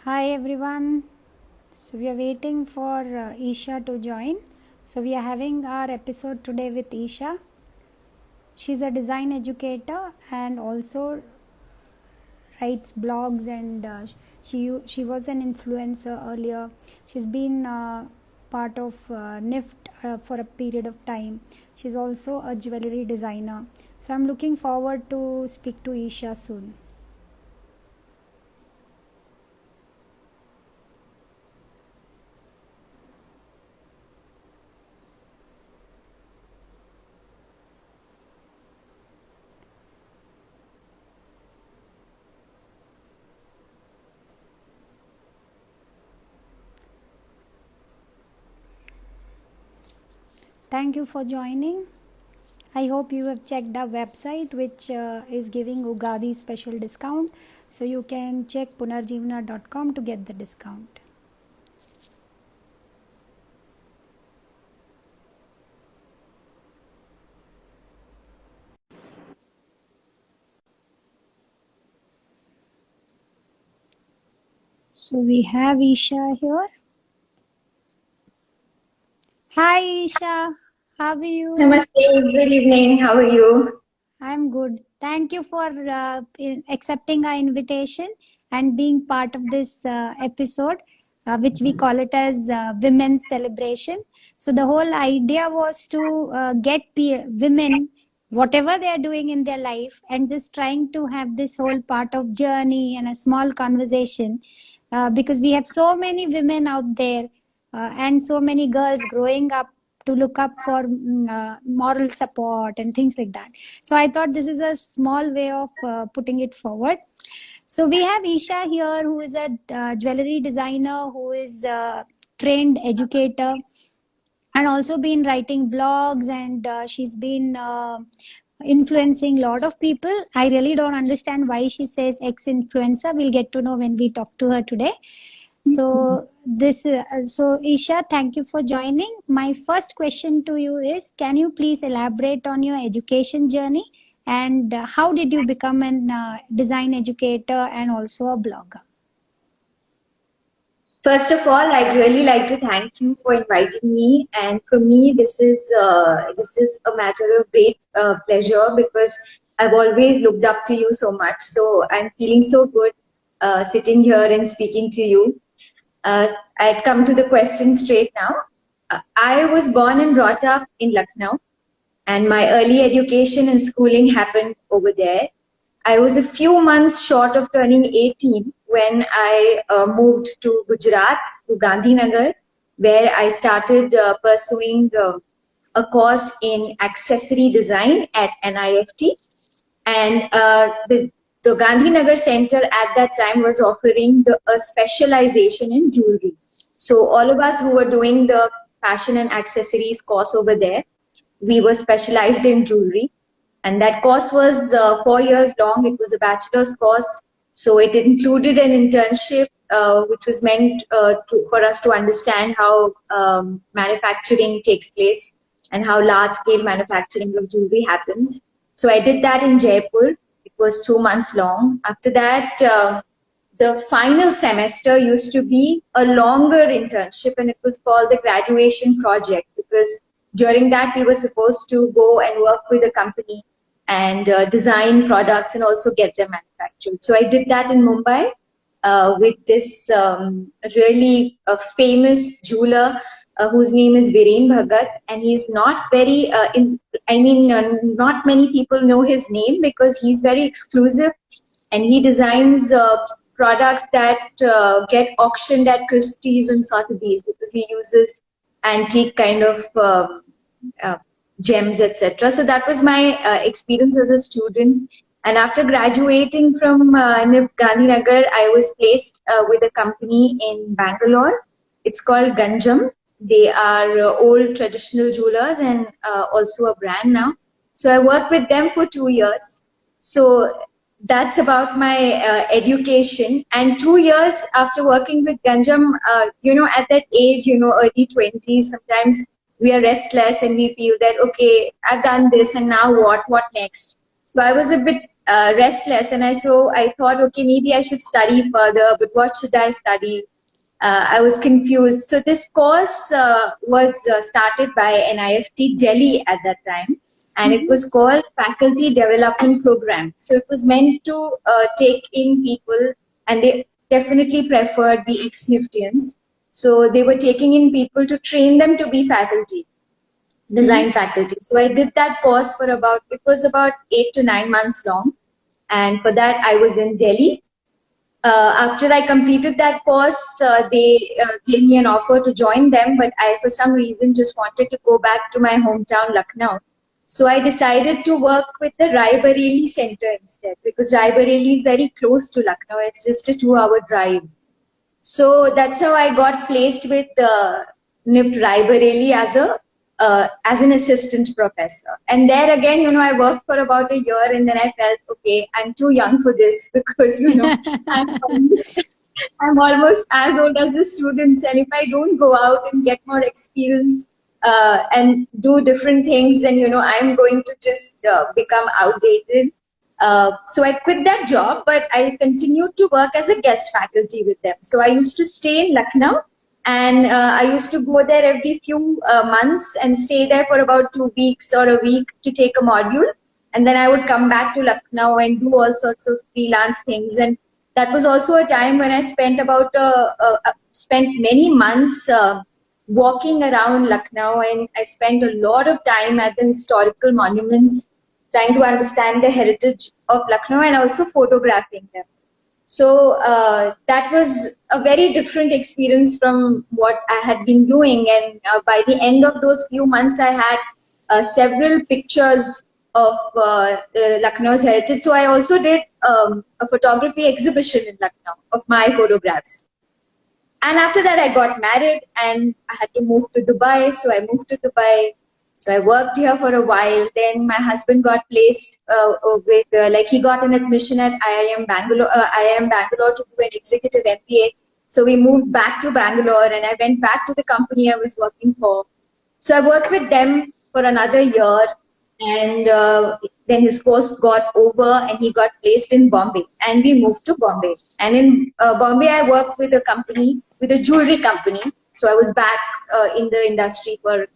Hi everyone. So we are waiting for Isha to join. So we are having our episode today with Isha. She's a design educator and also writes blogs, and she was an influencer earlier. She's been part of NIFT for a period of time. She's also a jewelry designer. So I'm looking forward to speak to Isha soon. Thank you for joining. I hope you have checked our website, which is giving Ugadi special discount. So you can check punarjeevana.com to get the discount. So we have Isha here. Hi Isha, how are you? Namaste, good evening. How are you? I'm good. Thank you for accepting our invitation and being part of this episode, which we call it as Women's Celebration. So the whole idea was to get women, whatever they are doing in their life, and just trying to have this whole part of journey and a small conversation, because we have so many women out there and so many girls growing up to look up for moral support and things like that. So I thought this is a small way of putting it forward. So we have Isha here, who is a jewelry designer, who is a trained educator, and also been writing blogs, and she's been influencing a lot of people. I really don't understand why she says ex-influencer. We'll get to know when we talk to her today. So Isha, thank you for joining. My first question to you is, can you please elaborate on your education journey, and how did you become an design educator and also a blogger? First of all, I'd really like to thank you for inviting me. And for me, this is a matter of great pleasure because I've always looked up to you so much. So I'm feeling so good sitting here and speaking to you. I'd come to the question straight now. I was born and brought up in Lucknow, and my early education and schooling happened over there. I was a few months short of turning 18 when I moved to Gujarat, to Gandhinagar, where I started pursuing a course in accessory design at NIFT. And the Gandhinagar Center at that time was offering a specialization in jewelry. So all of us who were doing the fashion and accessories course over there, we were specialized in jewelry, and that course was 4 years long. It was a bachelor's course, so it included an internship which was meant for us to understand how manufacturing takes place and how large scale manufacturing of jewelry happens. So I did that in Jaipur. It was 2 months long. After that, the final semester used to be a longer internship, and it was called the graduation project, because during that we were supposed to go and work with a company and design products and also get them manufactured. So I did that in Mumbai with this really famous jeweler whose name is Viren Bhagat, and he's not very not many people know his name because he's very exclusive, and he designs products that get auctioned at Christie's and Sotheby's because he uses antique kind of uh, gems, etc. So that was my experience as a student. And after graduating from Gandhinagar, I was placed with a company in Bangalore. It's called Ganjam. They are old traditional jewelers and also a brand now. So I worked with them for 2 years. So that's about my education. And 2 years after working with Ganjam, at that age, early 20s, sometimes we are restless and we feel that, okay, I've done this and now what next? So I was a bit restless, and I thought, okay, maybe I should study further, but what should I study? I was confused. So this course was started by NIFT Delhi at that time, and it was called Faculty Development Program. So it was meant to take in people, and they definitely preferred the ex-Niftians. So they were taking in people to train them to be faculty, design faculty. So I did that course for it was about 8 to 9 months long. And for that, I was in Delhi. After I completed that course, they gave me an offer to join them, but I, for some reason, just wanted to go back to my hometown, Lucknow. So I decided to work with the Rai Bareli Center instead, because Rai Bareli is very close to Lucknow. It's just a 2-hour drive. So that's how I got placed with NIFT Rai Bareli as an assistant professor. And there again, I worked for about a year, and then I felt, okay, I'm too young for this because, I'm almost as old as the students. And if I don't go out and get more experience and do different things, then, I'm going to just become outdated. So I quit that job, but I continued to work as a guest faculty with them. So I used to stay in Lucknow, and I used to go there every few months and stay there for about 2 weeks or a week to take a module. And then I would come back to Lucknow and do all sorts of freelance things. And that was also a time when I spent spent many months walking around Lucknow, and I spent a lot of time at the historical monuments, trying to understand the heritage of Lucknow and also photographing them. So that was a very different experience from what I had been doing. And by the end of those few months, I had several pictures of Lucknow's heritage. So I also did a photography exhibition in Lucknow of my photographs. And after that, I got married and I had to move to Dubai. So I moved to Dubai. So I worked here for a while. Then my husband got placed he got an admission at IIM Bangalore to do an executive MBA. So we moved back to Bangalore, and I went back to the company I was working for. So I worked with them for another year, and then his course got over and he got placed in Bombay, and we moved to Bombay. And in Bombay, I worked with a jewelry company. So I was back in the industry for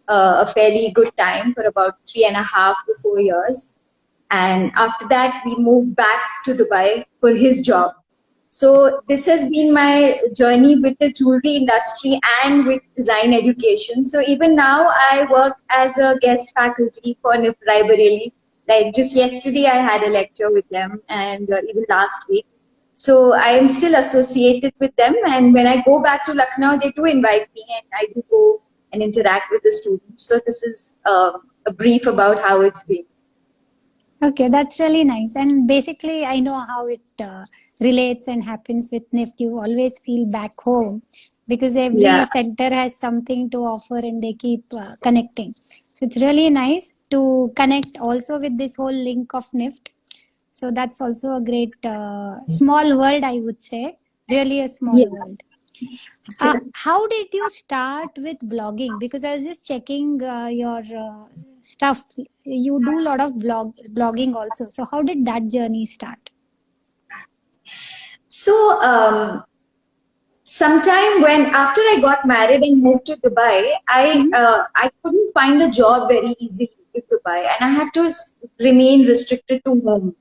a fairly good time, for about 3.5 to 4 years. And after that, we moved back to Dubai for his job. So this has been my journey with the jewelry industry and with design education. So even now, I work as a guest faculty for NIFT Rai Bareli. Like just yesterday, I had a lecture with them, and even last week. So I am still associated with them. And when I go back to Lucknow, they do invite me, and I do go and interact with the students. So this is a brief about how it's been. Okay, that's really nice. And basically, I know how it relates and happens with NIFT. You always feel back home because every center has something to offer and they keep connecting. So it's really nice to connect also with this whole link of NIFT. So that's also a great small world, I would say. Really a small world. How did you start with blogging? Because I was just checking your stuff. You do a lot of blogging also. So how did that journey start? So sometime after I got married and moved to Dubai, I couldn't find a job very easily in Dubai, and I had to remain restricted to home.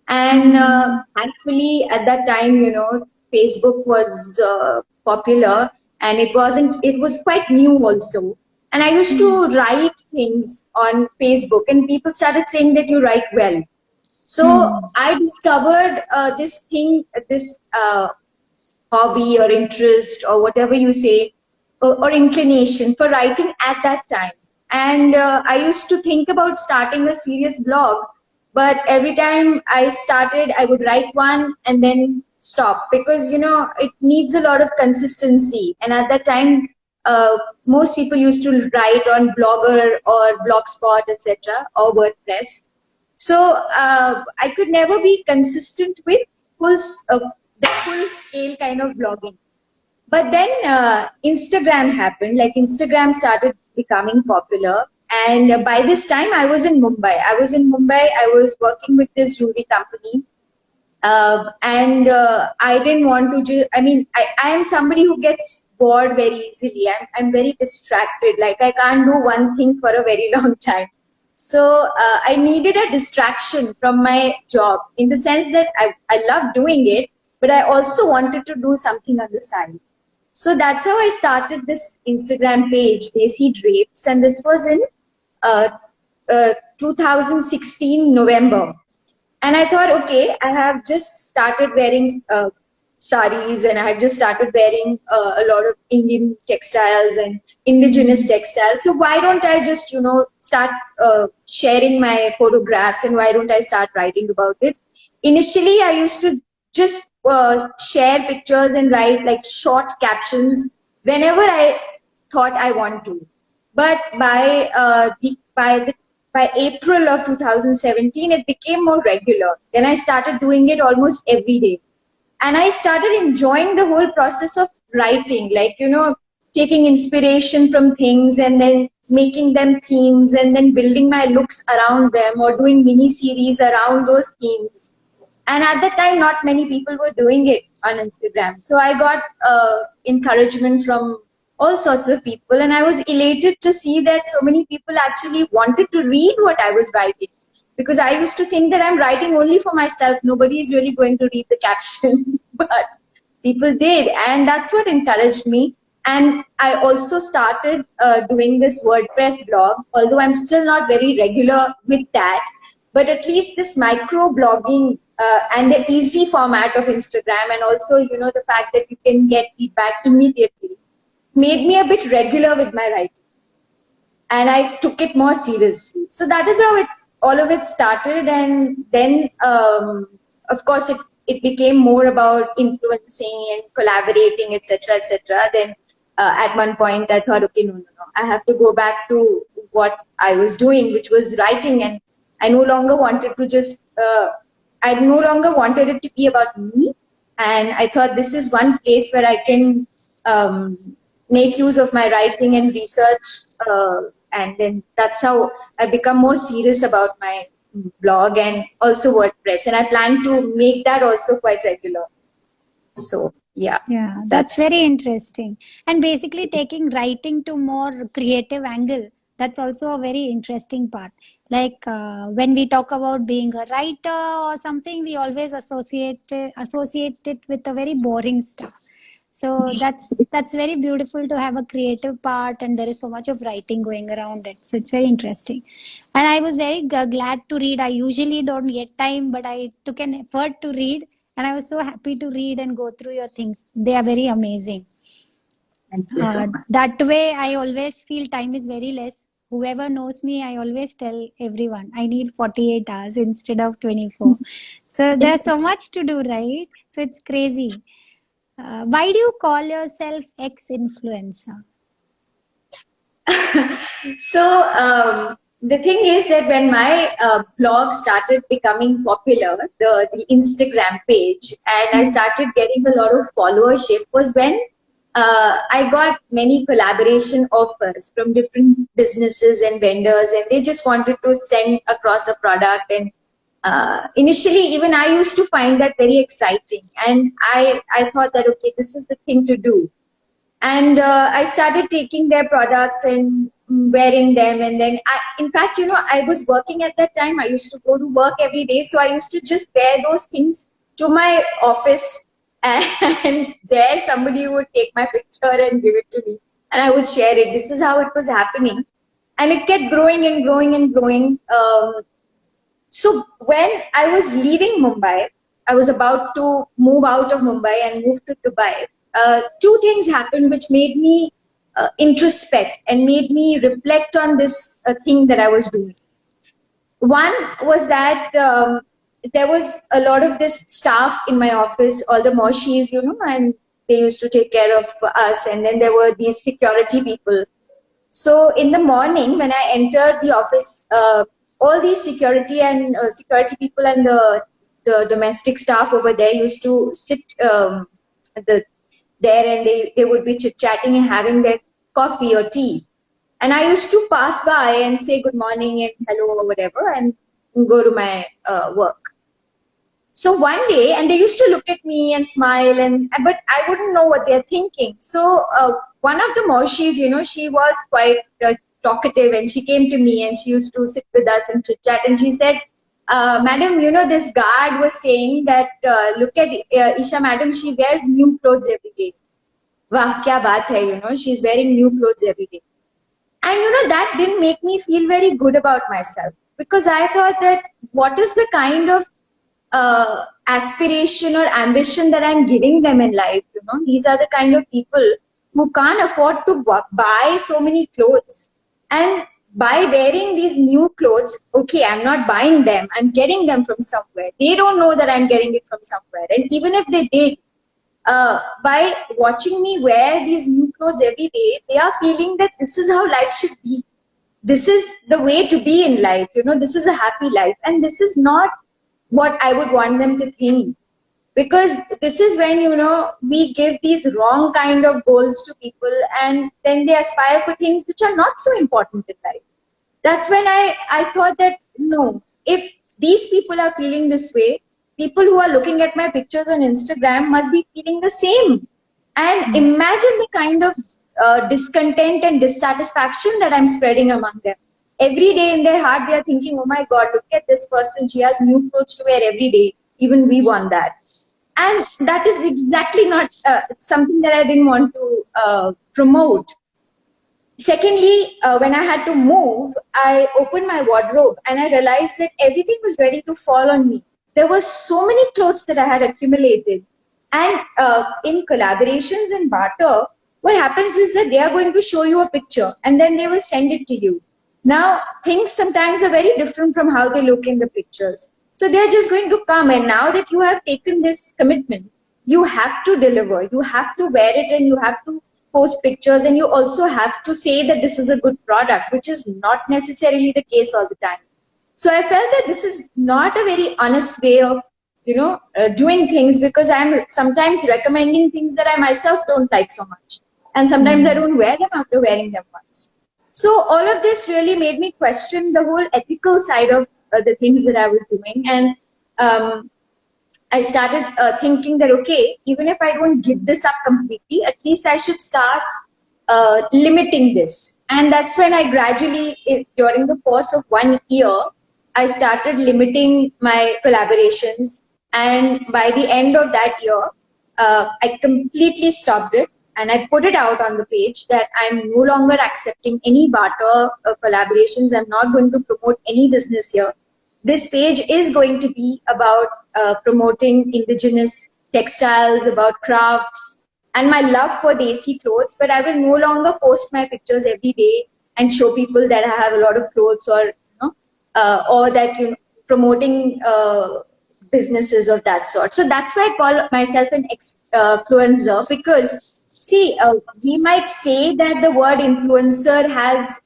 And thankfully, at that time, Facebook was popular, and it was quite new also. And I used to write things on Facebook, and people started saying that you write well. So I discovered this hobby or interest or whatever you say, or inclination for writing at that time. And I used to think about starting a serious blog, but every time I started, I would write one and then stop, because it needs a lot of consistency. And at that time, most people used to write on Blogger or Blogspot, etc., or WordPress. So I could never be consistent with the full scale kind of blogging. But then Instagram happened. Like Instagram started becoming popular, And by this time, I was in Mumbai. I was working with this jewelry company. And I didn't want to I am somebody who gets bored very easily. I'm very distracted. Like, I can't do one thing for a very long time. So I needed a distraction from my job, in the sense that I love doing it, but I also wanted to do something on the side. So that's how I started this Instagram page, Desi Drapes, and this was in uh, 2016 November. And I thought, okay, I have just started wearing saris, and I have just started wearing a lot of Indian textiles and indigenous textiles. So why don't I just, start sharing my photographs, and why don't I start writing about it? Initially, I used to just share pictures and write like short captions whenever I thought I want to. But by April of 2017, it became more regular. Then I started doing it almost every day. And I started enjoying the whole process of writing, like, taking inspiration from things and then making them themes and then building my looks around them, or doing mini series around those themes. And at that time, not many people were doing it on Instagram. So I got encouragement from all sorts of people, and I was elated to see that so many people actually wanted to read what I was writing. Because I used to think that I'm writing only for myself. Nobody is really going to read the caption. But people did, and that's what encouraged me. And I also started doing this WordPress blog, although I'm still not very regular with that. But at least this micro blogging and the easy format of Instagram, and also, the fact that you can get feedback immediately, made me a bit regular with my writing. And I took it more seriously. So that is how all of it started. And then, of course, it became more about influencing and collaborating, etc., etc. Then at one point, I thought, okay, no. I have to go back to what I was doing, which was writing. And I no longer wanted to I no longer wanted it to be about me. And I thought, this is one place where I can make use of my writing and research. And then that's how I become more serious about my blog and also WordPress. And I plan to make that also quite regular. So, yeah. Yeah, that's very interesting. And basically taking writing to more creative angle, that's also a very interesting part. Like when we talk about being a writer or something, we always associate it with a very boring stuff. So that's very beautiful to have a creative part, and there is so much of writing going around it. So it's very interesting. And I was very glad to read. I usually don't get time, but I took an effort to read, and I was so happy to read and go through your things. They are very amazing. Thank you so much. That way, I always feel time is very less. Whoever knows me, I always tell everyone I need 48 hours instead of 24. So there's so much to do, right? So it's crazy. Why do you call yourself ex-influencer? So the thing is that when my blog started becoming popular, the Instagram page, and I started getting a lot of followership, was when I got many collaboration offers from different businesses and vendors, and they just wanted to send across a product. And initially, even I used to find that very exciting, and I thought that, okay, this is the thing to do. And I started taking their products and wearing them. And then, in fact, I was working at that time. I used to go to work every day. So I used to just wear those things to my office. And there somebody would take my picture and give it to me. And I would share it. This is how it was happening. And it kept growing and growing and growing. So when I was leaving Mumbai, I was about to move out of Mumbai and move to Dubai. Two things happened which made me introspect and made me reflect on this thing that I was doing. One was that there was a lot of this staff in my office, all the moshis, and they used to take care of us. And then there were these security people. So in the morning when I entered the office, all these security people and the domestic staff over there used to sit there, and they would be chit-chatting and having their coffee or tea. And I used to pass by and say good morning and hello or whatever and go to my work. So one day, and they used to look at me and smile, but I wouldn't know what they're thinking. So one of the Moshis, she was quite talkative, and she came to me and she used to sit with us and chit chat. And she said, "Madam, this guard was saying that look at Isha, madam, she wears new clothes every day. Wah, kya baat hai, she's wearing new clothes every day." And that didn't make me feel very good about myself, because I thought that what is the kind of aspiration or ambition that I'm giving them in life? These are the kind of people who can't afford to buy so many clothes. And by wearing these new clothes, okay, I'm not buying them, I'm getting them from somewhere. They don't know that I'm getting it from somewhere. And even if they did, by watching me wear these new clothes every day, they are feeling that this is how life should be. This is the way to be in life. This is a happy life. And this is not what I would want them to think. Because this is when, we give these wrong kind of goals to people, and then they aspire for things which are not so important in life. That's when I thought that, no, if these people are feeling this way, people who are looking at my pictures on Instagram must be feeling the same. And imagine the kind of discontent and dissatisfaction that I'm spreading among them. Every day in their heart, they are thinking, oh my God, look at this person. She has new clothes to wear every day. Even we want that. And that is exactly not something that I didn't want to promote. Secondly, when I had to move, I opened my wardrobe and I realized that everything was ready to fall on me. There were so many clothes that I had accumulated. And in collaborations and barter, what happens is that they are going to show you a picture and then they will send it to you. Now, things sometimes are very different from how they look in the pictures. So they're just going to come, and now that you have taken this commitment, you have to deliver. You have to wear it and you have to post pictures, and you also have to say that this is a good product, which is not necessarily the case all the time. So I felt that this is not a very honest way of, doing things, because I'm sometimes recommending things that I myself don't like so much. And sometimes I don't wear them after wearing them once. So all of this really made me question the whole ethical side of the things that I was doing. And I started thinking that, okay, even if I don't give this up completely, at least I should start limiting this. And that's when I gradually, during the course of 1 year, I started limiting my collaborations. And by the end of that year, I completely stopped it. And I put it out on the page that I'm no longer accepting any barter collaborations. I'm not going to promote any business here. This page is going to be about promoting indigenous textiles, about crafts, and my love for desi clothes. But I will no longer post my pictures every day and show people that I have a lot of clothes, or that promoting businesses of that sort. So that's why I call myself an influencer, because see, we might say that the word influencer has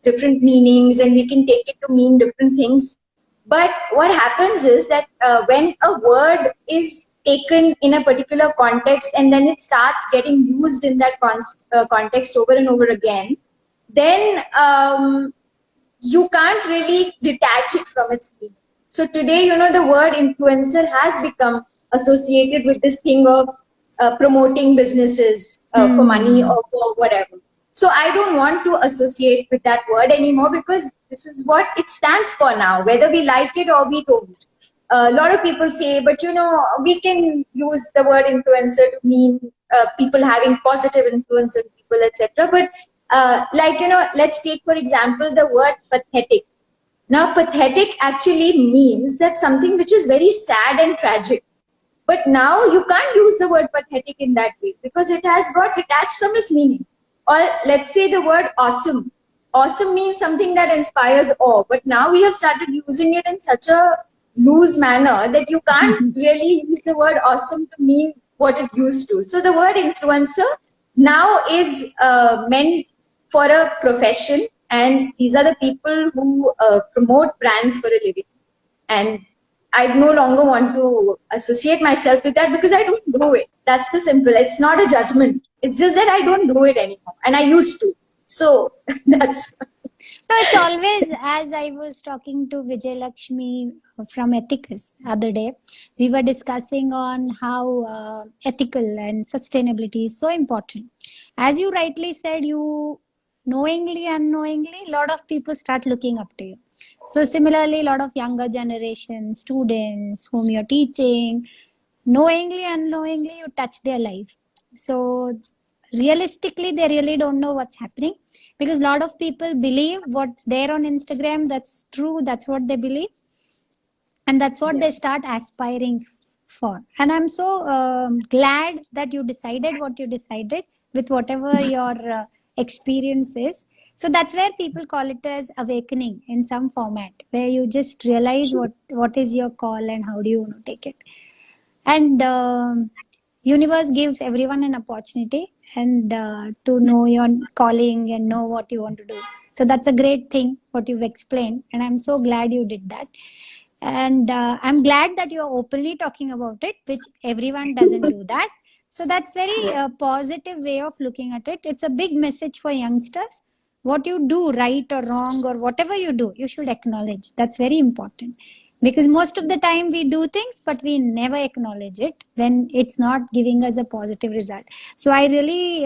different meanings and we can take it to mean different things. But what happens is that when a word is taken in a particular context and then it starts getting used in that context over and over again, then you can't really detach it from its meaning. So today, the word influencer has become associated with this thing of promoting businesses for money or for whatever. So I don't want to associate with that word anymore, because this is what it stands for now, whether we like it or we don't. A lot of people say, but we can use the word influencer to mean people having positive influence on people, etc. But let's take, for example, the word pathetic. Now, pathetic actually means that something which is very sad and tragic. But now you can't use the word pathetic in that way, because it has got detached from its meaning. Or let's say the word awesome. Awesome means something that inspires awe. But now we have started using it in such a loose manner that you can't really use the word awesome to mean what it used to. So the word influencer now is meant for a profession. And these are the people who promote brands for a living. And I no longer want to associate myself with that, because I don't do it. That's the simple. It's not a judgment. It's just that I don't do it anymore. And I used to. So that's No, it's always, as I was talking to Vijay Lakshmi from Ethicus other day, we were discussing on how ethical and sustainability is so important. As you rightly said, you knowingly, unknowingly, a lot of people start looking up to you. So similarly, a lot of younger generation, students whom you're teaching, knowingly, unknowingly, you touch their life. So realistically, they really don't know what's happening because a lot of people believe what's there on Instagram, that's true, that's what they believe, and that's what yeah. they start aspiring for. And I'm so glad that you decided what you decided with whatever your experience is. So that's where people call it as awakening in some format, where you just realize what is your call and how do you want to take it. And universe gives everyone an opportunity and to know your calling and know what you want to do. So that's a great thing what you've explained, and I'm so glad you did that. And I'm glad that you're openly talking about it, which everyone doesn't do that. So that's very Yeah. positive way of looking at it. It's a big message for youngsters. What you do, right or wrong, or whatever you do, you should acknowledge. That's very important, because most of the time we do things but we never acknowledge it when it's not giving us a positive result. So I really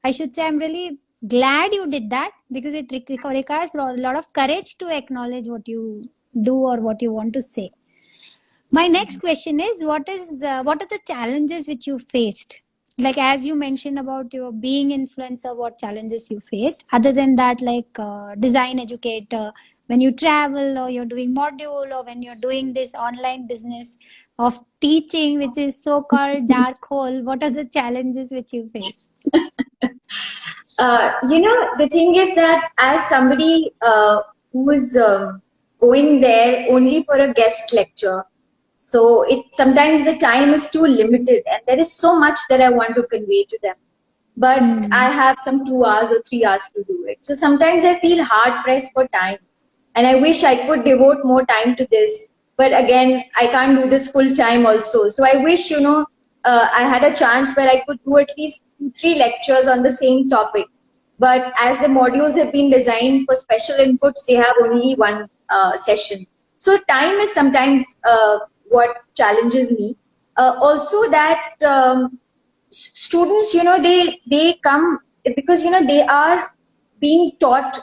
I should say I'm really glad you did that, because it requires a lot of courage to acknowledge what you do or what you want to say. My next question is, what are the challenges which you faced? Like as you mentioned about your being influencer, what challenges you faced? Other than that, like design educator, when you travel or you're doing module or when you're doing this online business of teaching, which is so-called dark hole, what are the challenges which you face? The thing is that as somebody who's going there only for a guest lecture, so it sometimes the time is too limited, and there is so much that I want to convey to them. But I have some 2 hours or 3 hours to do it. So sometimes I feel hard pressed for time, and I wish I could devote more time to this. But again, I can't do this full time also. So I wish, I had a chance where I could do at least 2, 3 lectures on the same topic. But as the modules have been designed for special inputs, they have only one session. So time is sometimes what challenges me. Also that students, they come because, they are being taught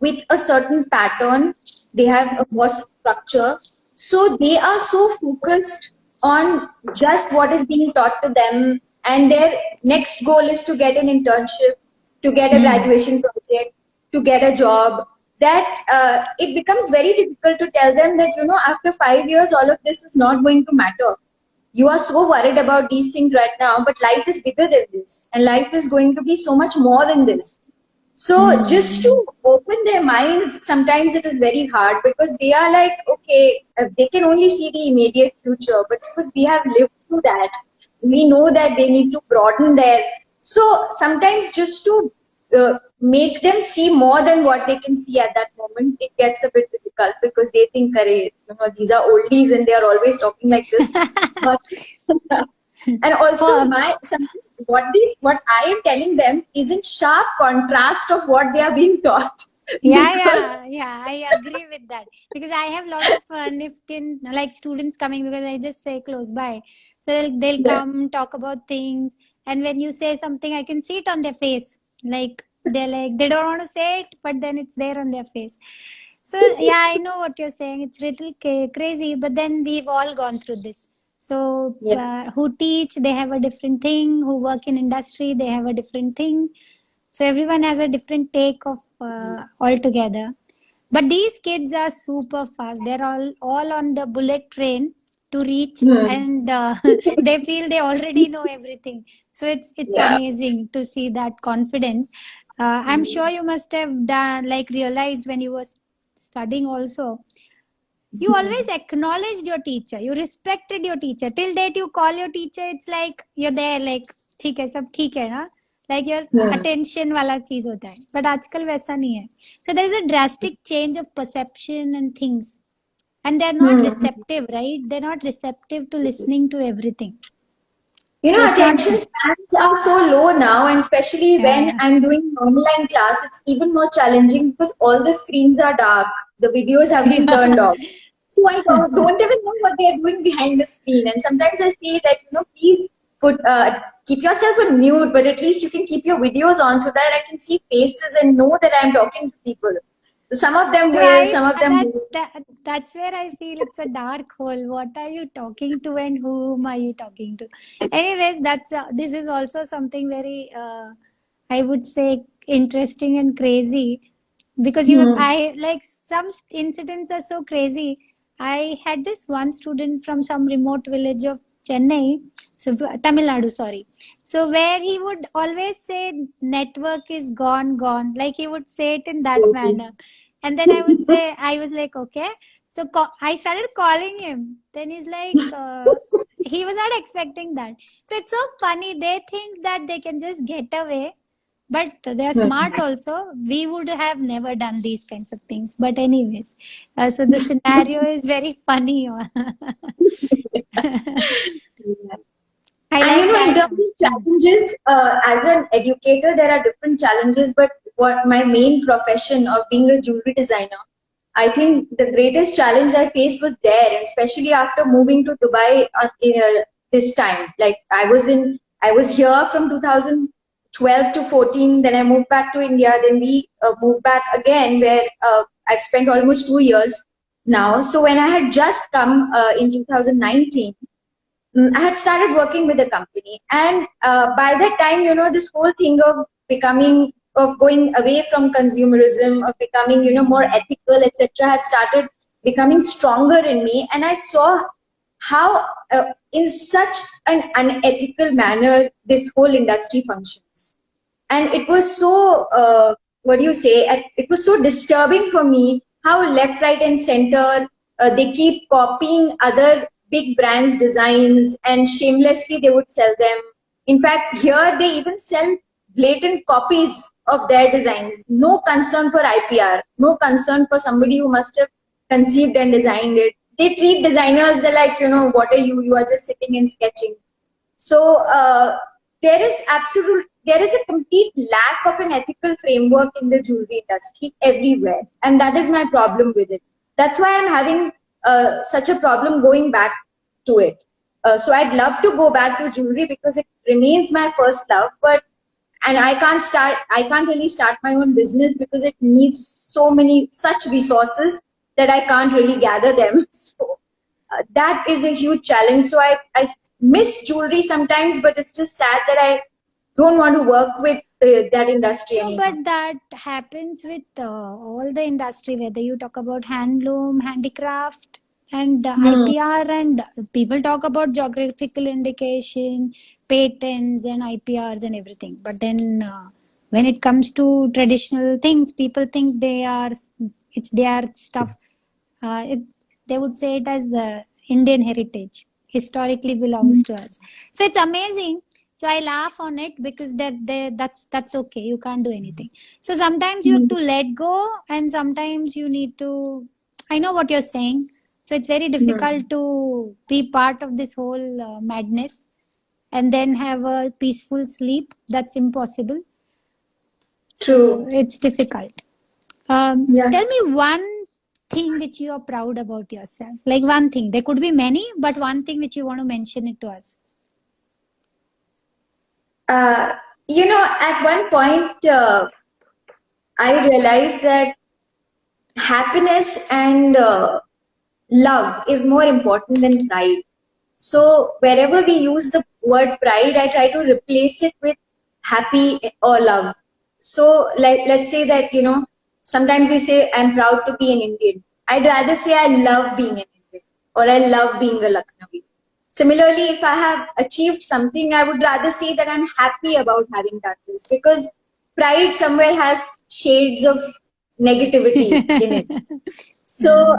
with a certain pattern. They have a course structure. So they are so focused on just what is being taught to them, and their next goal is to get an internship, to get a graduation project, to get a job, that it becomes very difficult to tell them that, after 5 years, all of this is not going to matter. You are so worried about these things right now, but life is bigger than this, and life is going to be so much more than this. So just to open their minds, sometimes it is very hard, because they are like, okay, they can only see the immediate future, but because we have lived through that, we know that they need to broaden their. So sometimes just to make them see more than what they can see at that moment, it gets a bit difficult, because they think, "Arey, these are oldies and they are always talking like this." But and also For sometimes what I am telling them is in sharp contrast of what they are being taught. Yeah, Because I agree with that, because I have a lot of Niftin like students coming, because I just say close by, so they'll yeah, come talk about things, and when you say something, I can see it on their face, like they don't want to say it, but then it's there on their face. So yeah, I know what you're saying. It's little crazy, but then we've all gone through this. So yeah. who teach, they have a different thing. Who work in industry, they have a different thing. So everyone has a different take of altogether. But these kids are super fast. They're all on the bullet train to reach, Hmm. and they feel they already know everything. So it's Yeah. amazing to see that confidence. I'm sure you must have done, like, realized when you were studying also. You always acknowledged your teacher. You respected your teacher. Till date, you call your teacher. It's like you're there. Like ठीक है सब ठीक है ना. Like your Hmm. attention वाला चीज होता है. But आजकल वैसा नहीं है. So there is a drastic change of perception and things, and they're not Hmm. receptive, right? They're not receptive to listening to everything. You So know, it's not, attention spans are so low now, and especially when yeah. I'm doing online class, it's even more challenging because all the screens are dark, the videos have been Yeah. turned off. So I don't even know what they're doing behind the screen. And sometimes I say that, please keep yourself on mute, but at least you can keep your videos on so that I can see faces and know that I'm talking to people. So some of them will, Right, some of them that's will. that's where I feel it's a dark hole. What are you talking to, and whom are you talking to? Anyways, that's this is also something very I would say interesting and crazy, because Hmm. I like some incidents are so crazy. I had this one student from some remote village of Chennai, so Tamil Nadu, sorry. So where he would always say network is gone, gone. Like he would say it in that manner. And then I would say, I was like, okay. So I started calling him. Then he's like, he was not expecting that. So it's so funny. They think that they can just get away, but they are smart also. We would have never done these kinds of things. But anyways, so the scenario is very funny. I And like in that. terms of challenges, as an educator, there are different challenges. But what my main profession of being a jewelry designer, I think the greatest challenge I faced was there, and especially after moving to Dubai this time. Like I was here from 2012 to 14. Then I moved back to India. Then we moved back again, where I've spent almost 2 years now. So when I had just come in 2019. I had started working with a company, and by that time, this whole thing of going away from consumerism, of becoming, more ethical, etc., had started becoming stronger in me, and I saw how, in such an unethical manner, this whole industry functions. And it was so, what do you say? It was so disturbing for me how left, right, and center they keep copying other big brands' designs, and shamelessly they would sell them. In fact, here they even sell blatant copies of their designs. No concern for IPR, no concern for somebody who must have conceived and designed it. They treat designers, they're like, what are you? You are just sitting and sketching. So there is a complete lack of an ethical framework in the jewelry industry everywhere, and that is my problem with it. That's why I'm having such a problem going back to it. So I'd love to go back to jewelry because it remains my first love, but and I can't really start my own business because it needs so many such resources that I can't really gather them. So that is a huge challenge. So I miss jewelry sometimes, but it's just sad that I don't want to work with that industry No, anymore. but that happens with all the industry, whether you talk about handloom, handicraft, and Hmm. IPR, and people talk about geographical indication, patents, and IPRs and everything. But then when it comes to traditional things, people think it's their stuff. It, they would say it as Indian heritage, historically belongs to us. So it's amazing. So I laugh on it because that's okay. You can't do anything. So sometimes you have to let go, and sometimes you need to. I know what you're saying. So it's very Hmm. difficult to be part of this whole madness and then have a peaceful sleep. That's impossible. So True. it's difficult. Yeah. Tell me one thing which you are proud about yourself. Like one thing. There could be many, but one thing which you want to mention it to us. Uh, at one point, I realized that happiness and love is more important than pride. So wherever we use the word pride, I try to replace it with happy or love. So let's say that, sometimes we say, I'm proud to be an Indian. I'd rather say I love being an Indian or I love being a Lucknowi. Similarly, if I have achieved something, I would rather say that I'm happy about having done this, because pride somewhere has shades of negativity in it. So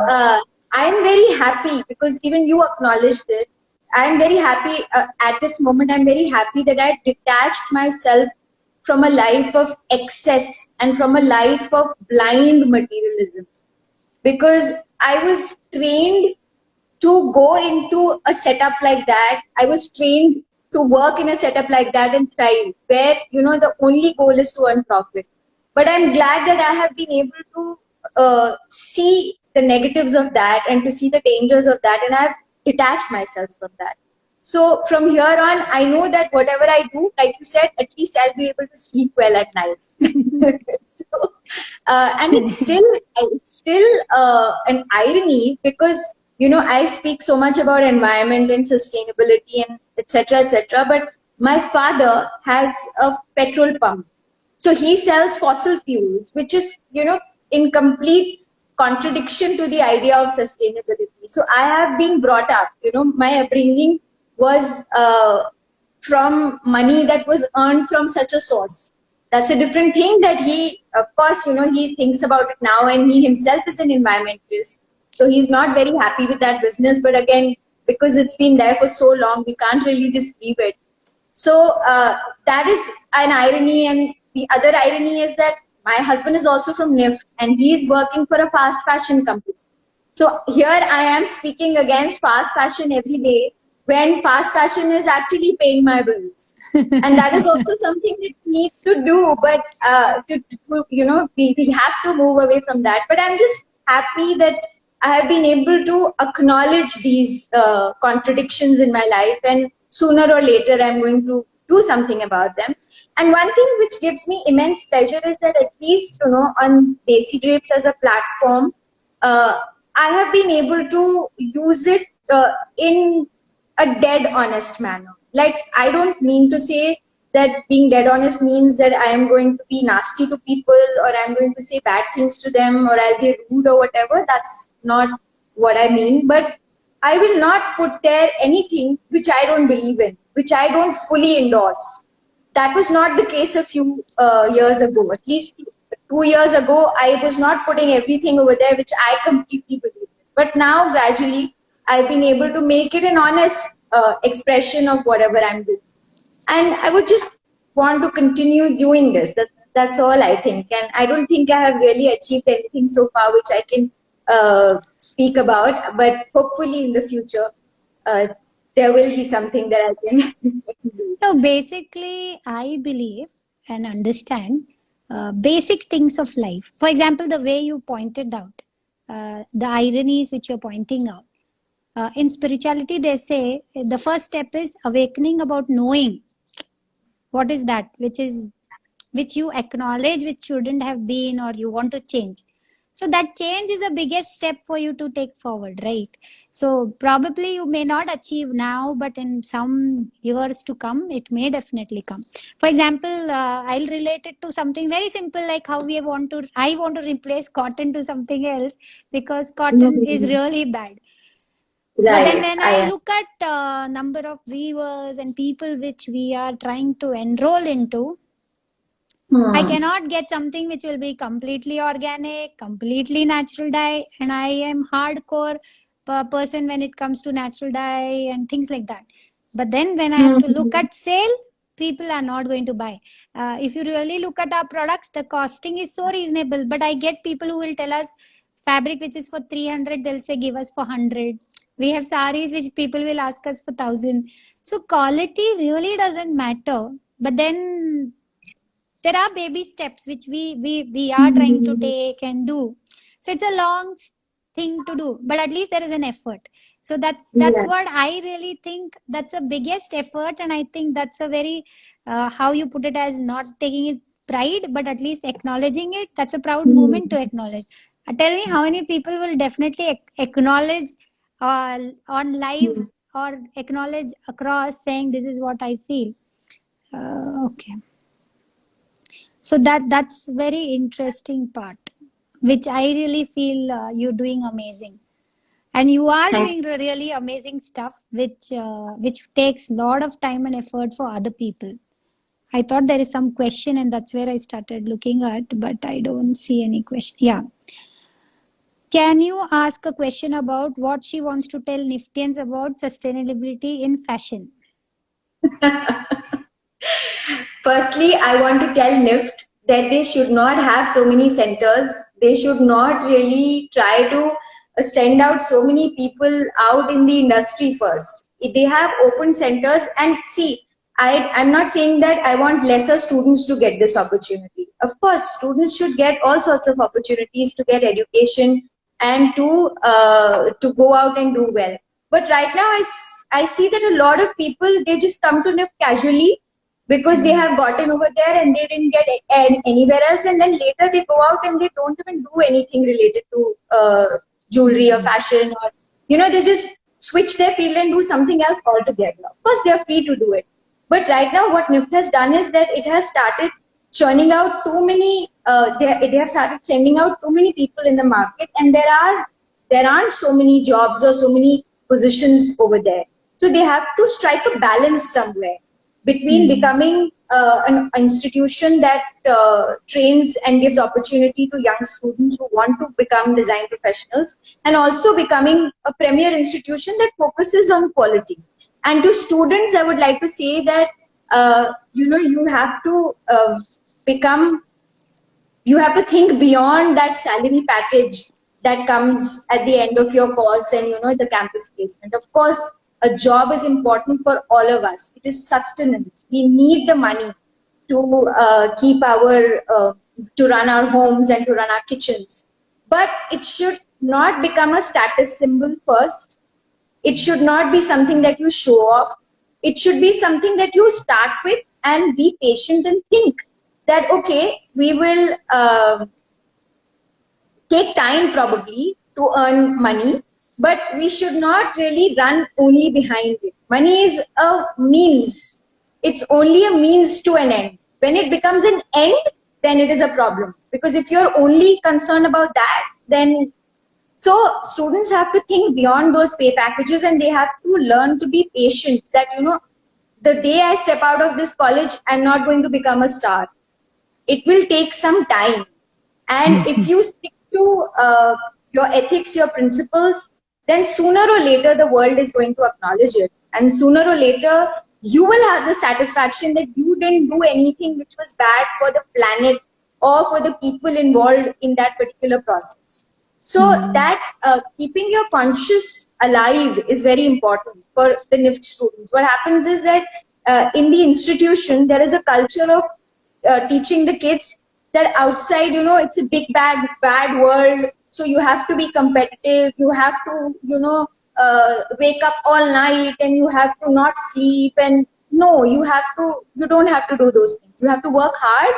I'm very happy because even you acknowledged it. I'm very happy at this moment. I'm very happy that I detached myself from a life of excess and from a life of blind materialism, because I was trained to go into a setup like that. I was trained to work in a setup like that and thrive, where, the only goal is to earn profit. But I'm glad that I have been able to see the negatives of that and to see the dangers of that, and I've detached myself from that. So from here on, I know that whatever I do, like you said, at least I'll be able to sleep well at night. So, and it's still an irony, because I speak so much about environment and sustainability and etc. etc. But my father has a petrol pump, so he sells fossil fuels, which is in complete contradiction to the idea of sustainability. So I have been brought up, my upbringing was from money that was earned from such a source. That's a different thing that he, of course, he thinks about it now, and he himself is an environmentalist. So he's not very happy with that business. But again, because it's been there for so long, we can't really just leave it. So that is an irony. And the other irony is that my husband is also from NIFT, and he is working for a fast fashion company. So here I am speaking against fast fashion every day, when fast fashion is actually paying my bills. And that is also something that we need to do. But we have to move away from that. But I'm just happy that I have been able to acknowledge these contradictions in my life, and sooner or later I'm going to do something about them. And one thing which gives me immense pleasure is that at least, on Desi Drapes as a platform, I have been able to use it in a dead honest manner. Like, I don't mean to say that being dead honest means that I am going to be nasty to people, or I'm going to say bad things to them, or I'll be rude or whatever. That's not what I mean. But I will not put there anything which I don't believe in, which I don't fully endorse. That was not the case a few years ago. At least 2 years ago, I was not putting everything over there which I completely believe in. But now, gradually, I've been able to make it an honest expression of whatever I'm doing. And I would just want to continue doing this. That's all I think. And I don't think I have really achieved anything so far which I can speak about. But hopefully in the future, there will be something that I can do. No, basically, I believe and understand basic things of life. For example, the way you pointed out, the ironies which you're pointing out. In spirituality, they say the first step is awakening about knowing. What is that? Which you acknowledge, which shouldn't have been, or you want to change. So that change is the biggest step for you to take forward, right? So probably you may not achieve now, but in some years to come, it may definitely come. For example, I'll relate it to something very simple, like how I want to replace cotton to something else, because cotton is really bad. But then Right. when I look at number of weavers and people which we are trying to enroll into, I cannot get something which will be completely organic, completely natural dye, and I am hardcore person when it comes to natural dye and things like that. But then when I have to look at sale, people are not going to buy. If you really look at our products, the costing is so reasonable, but I get people who will tell us fabric which is for 300, they'll say give us for 100. We have saris which people will ask us for 1,000. So quality really doesn't matter. But then there are baby steps which we are trying to take and do. So it's a long thing to do, but at least there is an effort. So that's what I really think. That's the biggest effort, and I think that's a very how you put it, as not taking it pride, but at least acknowledging it. That's a proud moment to acknowledge. Tell me how many people will definitely acknowledge on live or acknowledge across, saying this is what I feel. Okay. So that's very interesting part, which I really feel you're doing amazing, and you are doing really amazing stuff, which takes a lot of time and effort for other people. I thought there is some question, and that's where I started looking at, but I don't see any question. Yeah. Can you ask a question about what she wants to tell Niftians about sustainability in fashion? Firstly, I want to tell NIFT that they should not have so many centers. They should not really try to send out so many people out in the industry first. they have open centers. And see, I'm not saying that I want lesser students to get this opportunity. Of course, students should get all sorts of opportunities to get education and to go out and do well. But right now, I see that a lot of people, they just come to NIFT casually because they have gotten over there and they didn't get anywhere else. And then later they go out and they don't even do anything related to jewelry or fashion, or, they just switch their field and do something else altogether. Of course, they're free to do it. But right now, what NIFT has done is that it has started churning out too many, they have started sending out too many people in the market, and there aren't so many jobs or so many positions over there. So they have to strike a balance somewhere between becoming an institution that trains and gives opportunity to young students who want to become design professionals, and also becoming a premier institution that focuses on quality. And to students, I would like to say that, you have to you have to think beyond that salary package that comes at the end of your course and, the campus placement. Of course, a job is important for all of us. It is sustenance. We need the money to keep to run our homes and to run our kitchens. But it should not become a status symbol first. It should not be something that you show off. It should be something that you start with and be patient and think that, okay, we will take time probably to earn money, but we should not really run only behind it. Money is a means. It's only a means to an end. When it becomes an end, then it is a problem. Because if you're only concerned about that, then so students have to think beyond those pay packages, and they have to learn to be patient that, the day I step out of this college, I'm not going to become a star. It will take some time. And if you stick to your ethics, your principles, then sooner or later the world is going to acknowledge it. And sooner or later, you will have the satisfaction that you didn't do anything which was bad for the planet or for the people involved in that particular process. So that keeping your conscience alive is very important for the NIFT students. What happens is that in the institution, there is a culture of teaching the kids that outside, it's a big, bad world. So you have to be competitive. You have to, wake up all night and you have to not sleep. And no, you don't have to do those things. You have to work hard,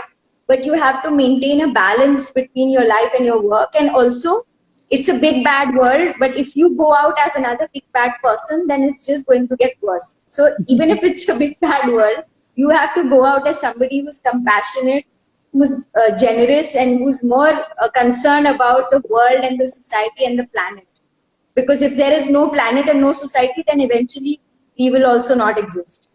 but you have to maintain a balance between your life and your work. And also, it's a big, bad world, but if you go out as another big, bad person, then it's just going to get worse. So even if it's a big, bad world, you have to go out as somebody who's compassionate, who's generous, and who's more concerned about the world and the society and the planet. Because if there is no planet and no society, then eventually we will also not exist.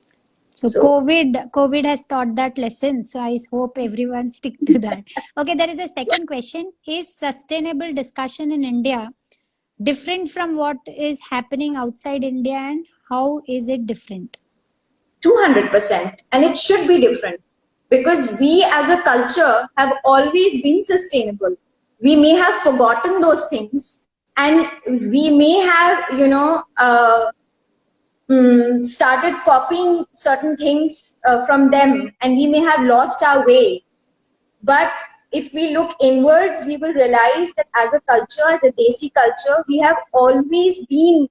So COVID has taught that lesson. So I hope everyone stick to that. Okay, there is a second question. Is sustainable discussion in India different from what is happening outside India, and how is it different? 200%. And it should be different because we as a culture have always been sustainable. We may have forgotten those things, and we may have, started copying certain things from them, and we may have lost our way. But if we look inwards, we will realize that as a culture, as a Desi culture, we have always been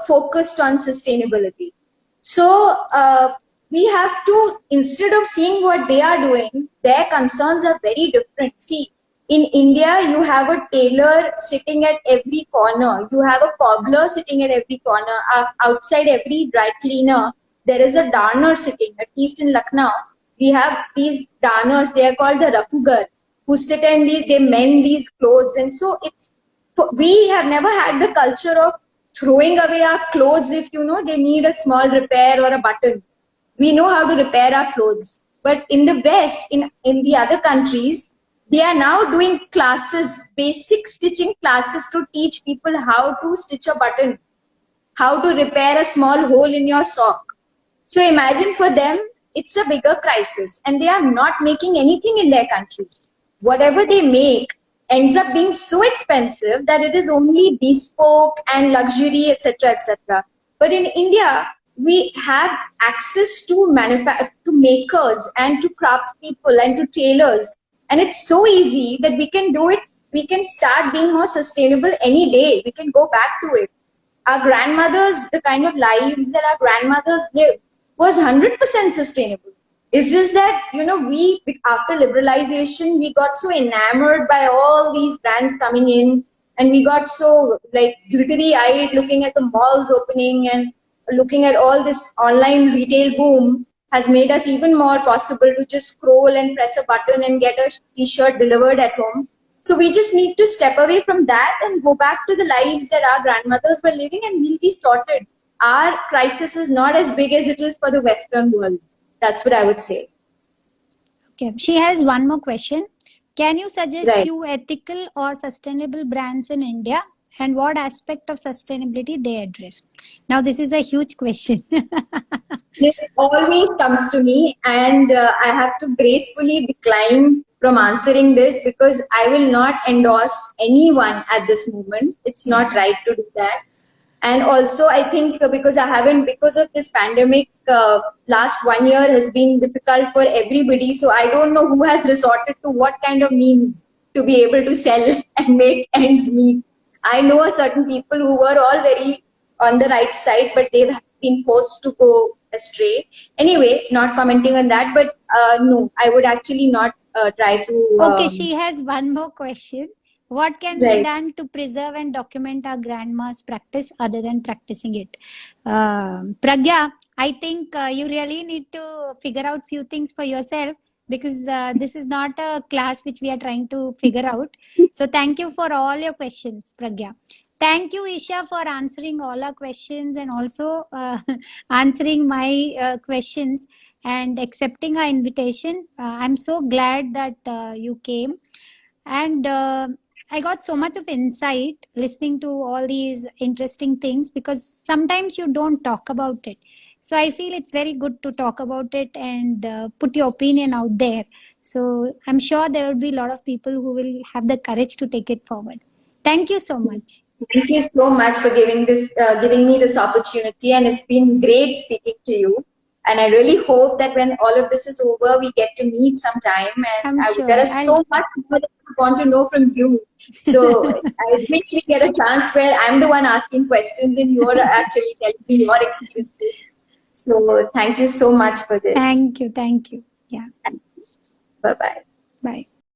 focused on sustainability. So we have to, instead of seeing what they are doing, their concerns are very different. See, in India, you have a tailor sitting at every corner. You have a cobbler sitting at every corner. Outside every dry cleaner, there is a darner sitting. At least in Lucknow, we have these darners. They are called the rafugar, who sit and they mend these clothes. And so we have never had the culture of throwing away our clothes if, they need a small repair or a button. We know how to repair our clothes. But in the West, in the other countries, they are now doing classes, basic stitching classes, to teach people how to stitch a button, how to repair a small hole in your sock. So imagine, for them, it's a bigger crisis, and they are not making anything in their country. Whatever they make ends up being so expensive that it is only bespoke and luxury, etc., etc. But in India, we have access to to makers and to craftspeople and to tailors. And it's so easy that we can do it. We can start being more sustainable any day. We can go back to it. Our grandmothers, the kind of lives that our grandmothers lived was 100% sustainable. It's just that, we, after liberalization, we got so enamored by all these brands coming in, and we got so like glittery eyed looking at the malls opening and looking at all this online retail boom has made us even more possible to just scroll and press a button and get a t-shirt delivered at home. So we just need to step away from that and go back to the lives that our grandmothers were living, and we'll be sorted. Our crisis is not as big as it is for the Western world. That's what I would say. Okay. She has one more question. Can you suggest Right. few ethical or sustainable brands in India, and what aspect of sustainability they address? Now, this is a huge question. This always comes to me, and I have to gracefully decline from answering this because I will not endorse anyone at this moment. It's not right to do that. And also, I think because of this pandemic, last 1 year has been difficult for everybody. So I don't know who has resorted to what kind of means to be able to sell and make ends meet. I know certain people who were all very on the right side, but they've been forced to go astray. Anyway, not commenting on that, but no, I would actually not try to. Okay, she has one more question. What can be Right. done to preserve and document our grandma's practice other than practicing it? Pragya, I think you really need to figure out few things for yourself, because this is not a class which we are trying to figure out. So thank you for all your questions, Pragya. Thank you, Isha, for answering all our questions and also answering my questions and accepting our invitation. I'm so glad that you came. And I got so much of insight listening to all these interesting things, because sometimes you don't talk about it. So I feel it's very good to talk about it and put your opinion out there. So I'm sure there will be a lot of people who will have the courage to take it forward. Thank you so much. Thank you so much for giving me this opportunity, and it's been great speaking to you. And I really hope that when all of this is over, we get to meet sometime. And I'm sure. there is so much more that I want to know from you. So I wish we get a chance where I'm the one asking questions and you're actually telling me your experiences. So thank you so much for this. Thank you. Thank you. Yeah. Bye bye. Bye.